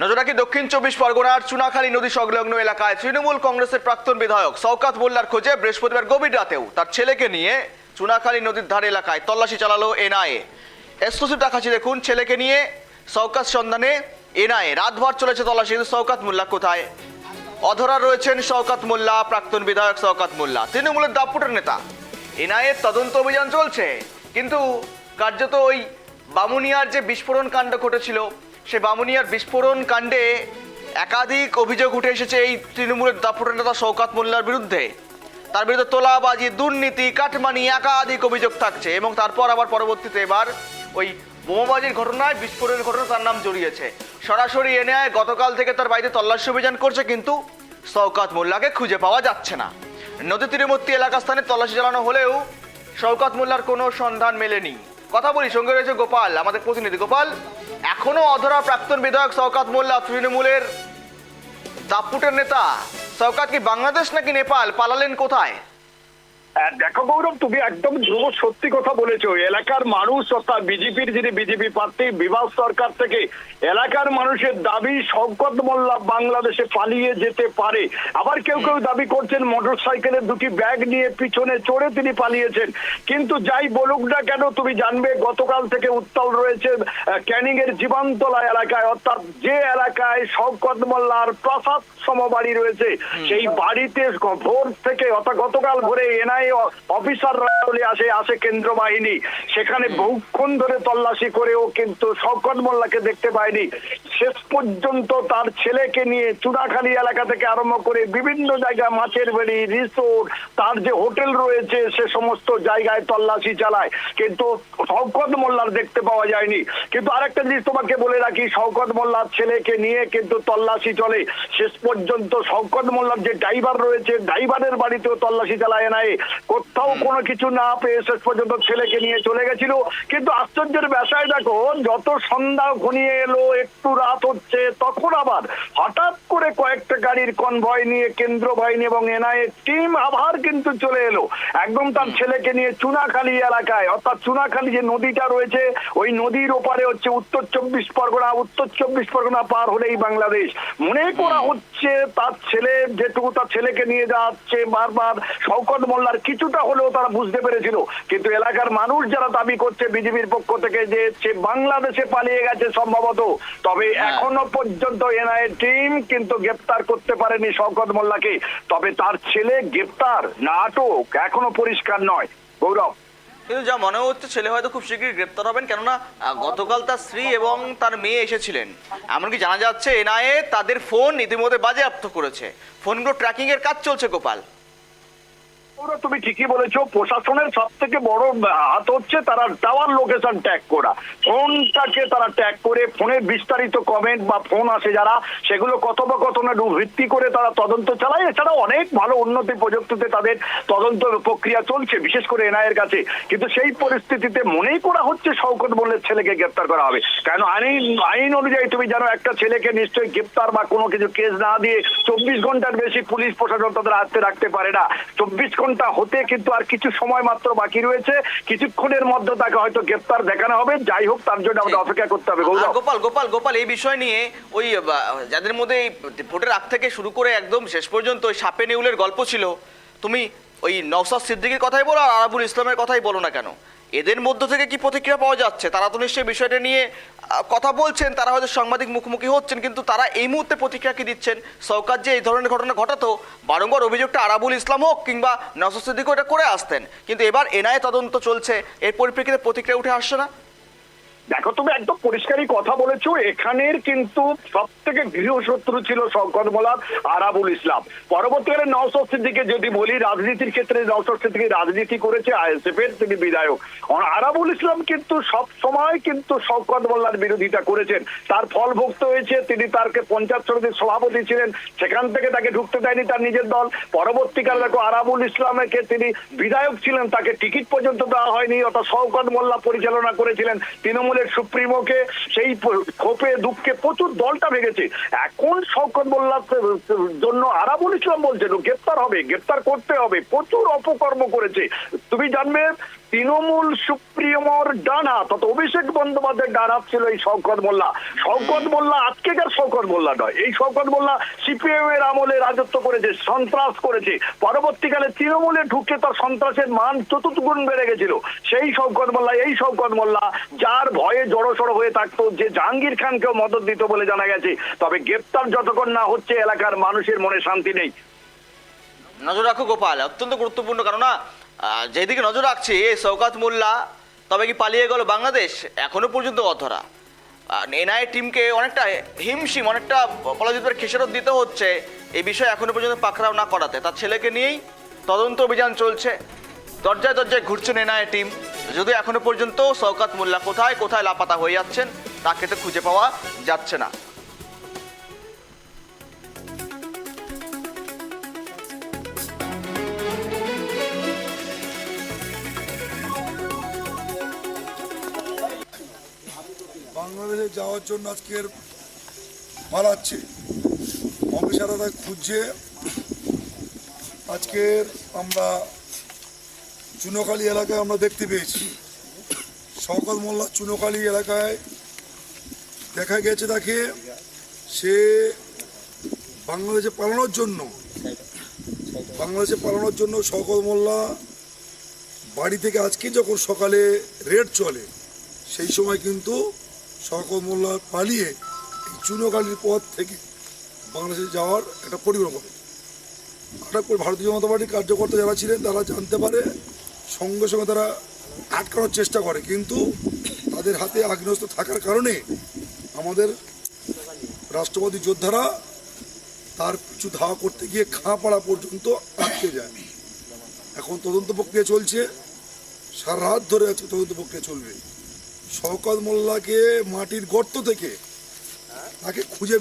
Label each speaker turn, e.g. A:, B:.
A: নজর রাখি দক্ষিণ চব্বিশ পরগনার চুনাখালী নদী সংলগ্ন এলাকায় তৃণমূল কংগ্রেসের প্রাক্তন বিধায়ক শওকত মোল্লার খোঁজে বৃহস্পতিবার গভীর রাতেও তার ছেলেকে নিয়ে চুনাখালী নদীর ধারে এলাকায় তল্লাশি চালালো এনআইএ। এক্সক্লুসিভ দেখাচ্ছি, দেখুন ছেলেকে নিয়ে শওকত সন্ধানে এনআইএ। রাতভর চলেছে তল্লাশি, কিন্তু শওকত মোল্লা কোথায়? অধরা রয়েছেন শওকত মোল্লা, প্রাক্তন বিধায়ক শওকত মোল্লা, তৃণমূলের দাপুটের নেতা। এনআইএর তদন্ত অভিযান চলছে, কিন্তু কার্যত ওই বামুনিয়ার যে বিস্ফোরণ কাণ্ড ঘটেছিল, সে বামুনিয়ার বিস্ফোরণ কাণ্ডে একাধিক অভিযোগ উঠে এসেছে এই তৃণমূলের দাপুটের নেতা শওকত মোল্লার বিরুদ্ধে। তার বিরুদ্ধে তোলাবাজি, দুর্নীতি, কাটমানি একাধিক অভিযোগ থাকছে, এবং তারপর আবার পরবর্তীতে এবার ওই বোমাবাজির ঘটনায়, বিস্ফোরণের ঘটনা তার নাম জড়িয়েছে। সরাসরি এনআইএ গতকাল থেকে তার বাড়িতে তল্লাশি অভিযান করছে, কিন্তু শওকত মোল্লাকে খুঁজে পাওয়া যাচ্ছে না। নদী তীরবর্তী এলাকা স্থানে তল্লাশি চালানো হলেও শওকত মোল্লার কোনো সন্ধান মেলেনি। কথা বলি, সঙ্গে রয়েছে গোপাল, আমাদের প্রতিনিধি। গোপাল, এখনো অধরা প্রাক্তন বিধায়ক শওকত মোল্লা, তৃণমূলের দাপুটের নেতা। শওকত কি বাংলাদেশ নাকি নেপাল? পালালেন কোথায়?
B: দেখো গৌরব, তুমি একদম ধ্রুব সত্যি কথা বলেছো। এলাকার মানুষ অর্থাৎ বিজেপির যিনি বিজেপি প্রার্থী বিভাস সরকার থেকে এলাকার মানুষের দাবি শওকত মোল্লা বাংলাদেশে পালিয়ে যেতে পারে। আবার কেউ কেউ দাবি করছেন মোটর সাইকেলের দুটি ব্যাগ নিয়ে পিছনে চড়ে তিনি পালিয়েছেন। কিন্তু যাই বলুক না কেন, তুমি জানবে গতকাল থেকে উত্তাল রয়েছে ক্যানিং এর জীবনতলা এলাকায়, অর্থাৎ যে এলাকায় শওকত মোল্লার প্রাসাদ সমবাড়ি রয়েছে, সেই বাড়িতে ভোর থেকে অর্থাৎ গতকাল ভোরে এনআইএ অফিসাররা চলে আসে কেন্দ্র বাহিনী। সেখানে বহুক্ষণ ধরে তল্লাশি করেও কিন্তু শওকত মোল্লাকে দেখতে পায়নি। শেষ পর্যন্ত তার ছেলেকে নিয়ে চুনাখালী এলাকা থেকে আরম্ভ করে বিভিন্ন জায়গায়, মাছের বাড়ি, রিসোর্ট, তার যে হোটেল রয়েছে, সে সমস্ত জায়গায় তল্লাশি চালায়, কিন্তু শওকত মোল্লার দেখতে পাওয়া যায়নি। কিন্তু আরেকটা জিনিস তোমাকে বলে রাখি, শওকত মোল্লার ছেলেকে নিয়ে কিন্তু তল্লাশি চলে। শেষ পর্যন্ত শওকত মোল্লার যে ড্রাইভার রয়েছে, ড্রাইভারের বাড়িতেও তল্লাশি চালায় এনআইএ। কোথাও কোনো কিছু না পেয়ে শেষ পর্যন্ত ছেলেকে নিয়ে চলে গেছিল। কিন্তু আশ্চর্যের বিষয় দেখো, যত সন্ধ্যা ঘনিয়ে এলো, একটু রাত হচ্ছে, তখন আবার হঠাৎ করে কয়েকটা গাড়ির কনভয় নিয়ে কেন্দ্র বাহিনী এবং এনআইএ টিম আবার কিন্তু চলে এলো একদম তার ছেলেকে নিয়ে চুনাখালী এলাকায়। অর্থাৎ চুনাখালী যে নদীটা রয়েছে, ওই নদীর ওপারে হচ্ছে উত্তর চব্বিশ পরগনা। উত্তর চব্বিশ পরগনা পার হলেই বাংলাদেশ। মনে করা হচ্ছে তার ছেলে, যেটুকু তার ছেলেকে নিয়ে যাচ্ছে বারবার, শওকত মোল্লার কিছুটা হলেও তারা বুঝতে পেরেছিল। কিন্তু এলাকার মানুষ যারা দাবি করছে বিজেপির পক্ষ থেকে যে সে বাংলাদেশে পালিয়ে গেছে সম্ভবত, তবে এখনো পর্যন্ত এনআইএ টিম কিন্তু গ্রেপ্তার করতে পারেনি শওকত মোল্লাকে। তবে তার ছেলে গ্রেপ্তার না আটক এখনো পরিষ্কার নয় গৌরব।
A: কিন্তু যা মনে হচ্ছে, ছেলে হয়তো খুব শীঘ্রই গ্রেপ্তার হবেন, কেননা গতকাল তার স্ত্রী এবং তার মেয়ে এসেছিলেন। এমনকি জানা যাচ্ছে এনআইএ তাদের ফোন ইতিমধ্যে বাজেয়াপ্ত করেছে। ফোনগুলো ট্র্যাকিং এর কাজ চলছে গোপাল।
B: তুমি ঠিকই বলেছো, প্রশাসনের সব থেকে বড় হাত হচ্ছে তারা টাওয়ার লোকেশন ট্যাগ করা। ফোনটাকে তারা ট্যাগ করে ফোনের বিস্তারিত কমেন্ট বা ফোন আসে যারা, সেগুলো কথোপকথনের ভিত্তি করে তারা তদন্ত চালায়। এছাড়া অনেক ভালো উন্নতি প্রযুক্তিতে তাদের তদন্ত প্রক্রিয়া চলছে, বিশেষ করে এনআইএর কাছে। কিন্তু সেই পরিস্থিতিতে মনেই করা হচ্ছে শওকত মোল্লার ছেলেকে গ্রেপ্তার করা হবে। কারণ আইন অনুযায়ী তুমি জানো, একটা ছেলেকে নিশ্চয়ই গ্রেপ্তার বা কোনো কিছু কেস না দিয়ে 24 ঘন্টার বেশি পুলিশ প্রশাসন তাদের হাতে রাখতে পারে না। 24 ঘন্টা হতে কিন্তু আর কিছু সময় মাত্র বাকি রয়েছে। কিছুক্ষণের মধ্যে তাকে হয়তো গ্রেপ্তার দেখানো হবে। যাই হোক, তার জন্য আমাদের অপেক্ষা করতে হবে।
A: গোপাল, এই বিষয় নিয়ে ওই যাদের মধ্যে ভোটের আগ থেকে শুরু করে একদম শেষ পর্যন্ত ওই সাপে নেউলের গল্প ছিল, তুমি ওই নওশাদ সিদ্দিকীর কথাই বলো আর আরাবুল ইসলামের কথাই বলো না কেন, এদের মধ্য থেকে কি প্রতিক্রিয়া পাওয়া যাচ্ছে? তারা তো নিশ্চয়ই বিষয়টা নিয়ে কথা বলছেন, তারা হয়তো সাংবাদিক মুখোমুখি হচ্ছেন, কিন্তু তারা এই মুহূর্তে প্রতিক্রিয়া কি দিচ্ছেন? শওকত যে এই ধরনের ঘটনা ঘটাতো, বারংবার অভিযোগটা আরাবুল ইসলাম হোক কিংবা নওশাদ সিদ্দিক এটা করে আসতেন, কিন্তু এবার এনআইএ তদন্ত চলছে, এর পরিপ্রেক্ষিতে প্রতিক্রিয়া উঠে আসছে না।
B: দেখো, তুমি একদম পরিষ্কারই কথা বলেছো। এখানের কিন্তু সব থেকে গৃহশত্রু ছিল শওকত মোল্লা, আরাবুল ইসলাম। পরবর্তীকালে নওশাদ সিদ্দিককে যদি বলি, রাজনীতির ক্ষেত্রে নওশাদ সিদ্দিকী রাজনীতি করেছে, আইএসএফ এর তিনি বিধায়ক। আরাবুল ইসলাম কিন্তু সব সময় কিন্তু শওকত মোল্লার বিরোধিতা করেছেন। তার ফল ভুগত হয়েছে। তিনি তারকে পঞ্চায়েত সমিতির সভাপতি ছিলেন, সেখান থেকে তাকে ঢুকতে দেয়নি তার নিজের দল। পরবর্তীকালে দেখো, আরাবুল ইসলামকে তিনি বিধায়ক ছিলেন, তাকে টিকিট পর্যন্ত দেওয়া হয়নি। অর্থাৎ শওকত মোল্লা পরিচালনা করেছিলেন তৃণমূল সুপ্রিমোকে। সেই ক্ষোভে দুঃখে প্রচুর দলটা ভেঙেছে। এখন শওকত মোল্লার জন্য আরাবুল ইসলাম বলছেন গ্রেপ্তার হবে, গ্রেপ্তার করতে হবে। প্রচুর অপকর্ম করেছে। তুমি জানবে তৃণমূল সুপ্রিম প্রিয়মর ডান হাত অর্থাৎ অভিষেক বন্দ্যোপাধ্যায়ের ডান হাত ছিল এই শওকত মোল্লা। শওকত মোল্লা আজকেকার শওকত মোল্লা নয়, এই শওকত মোল্লা সিপিএম এর আমলে রাজত্ব করেছে, সন্ত্রাস করেছে, পরবর্তীকালে তৃণমূলে ঢুকে তার সন্ত্রাসের মান চতুর্গুণ বেড়ে গেছিল। সেই শওকত মোল্লা, এই শওকত মোল্লা যার ভয়ে জড়সড় হয়ে থাকতো, যে জাহাঙ্গীর খানকেও মদত দিত বলে জানা গেছে। তবে গ্রেপ্তার যতক্ষণ না হচ্ছে এলাকার মানুষের মনে শান্তি নেই।
A: নজর রাখো গোপাল, অত্যন্ত গুরুত্বপূর্ণ, কেননা যেদিকে নজর রাখছি এই শওকত মোল্লা, তবে কি পালিয়ে গেল বাংলাদেশ এখনো পর্যন্ত অধরা। এনআইএ টিমকে অনেকটা হিমশিম, অনেকটা বলা যেতে পারে খেসারত দিতে হচ্ছে এই বিষয়ে এখনো পর্যন্ত পাকড়াও না করাতে। তার ছেলেকে নিয়েই তদন্ত অভিযান চলছে, দরজায় দরজায় ঘুরছেন এনআইএ টিম, যদিও এখনো পর্যন্ত শওকত মোল্লা কোথায় কোথায় লাপাতা হয়ে যাচ্ছেন তাকে তো খুঁজে পাওয়া যাচ্ছে না।
C: বাংলাদেশে যাওয়ার জন্য আজকের পালাচ্ছে, অফিসাররা তাকে খুঁজছে। আজকের আমরা চুনোখালী এলাকায় আমরা দেখতে পেয়েছি শওকত মোল্লা চুনোখালী এলাকায় দেখা গেছে তাকে। সে বাংলাদেশে পালানোর জন্য শওকত মোল্লা বাড়ি থেকে আজকে যখন সকালে রেড চলে সেই সময় কিন্তু শওকত মোল্লা পালিয়ে এই চুনোখালীর পথ থেকে বাংলাদেশে যাওয়ার একটা পরিকল্পনা। হঠাৎ করে ভারতীয় জনতা পার্টির কার্যকর্তা যারা ছিলেন তারা জানতে পারে, সঙ্গে সঙ্গে তারা আটকানোর চেষ্টা করে, কিন্তু তাদের হাতে আগ্নেয়াস্ত্র থাকার কারণে আমাদের রাষ্ট্রবাদী যোদ্ধারা তার পিছু ধাওয়া করতে গিয়ে খাঁপাড়া পর্যন্ত আটকে যায়। এখন তদন্ত প্রক্রিয়া চলছে, সারা রাত ধরে আজকে তদন্ত প্রক্রিয়া চলবে। শওকত মোল্লাকে মাটির গর্ত থেকে তাকে খুঁজে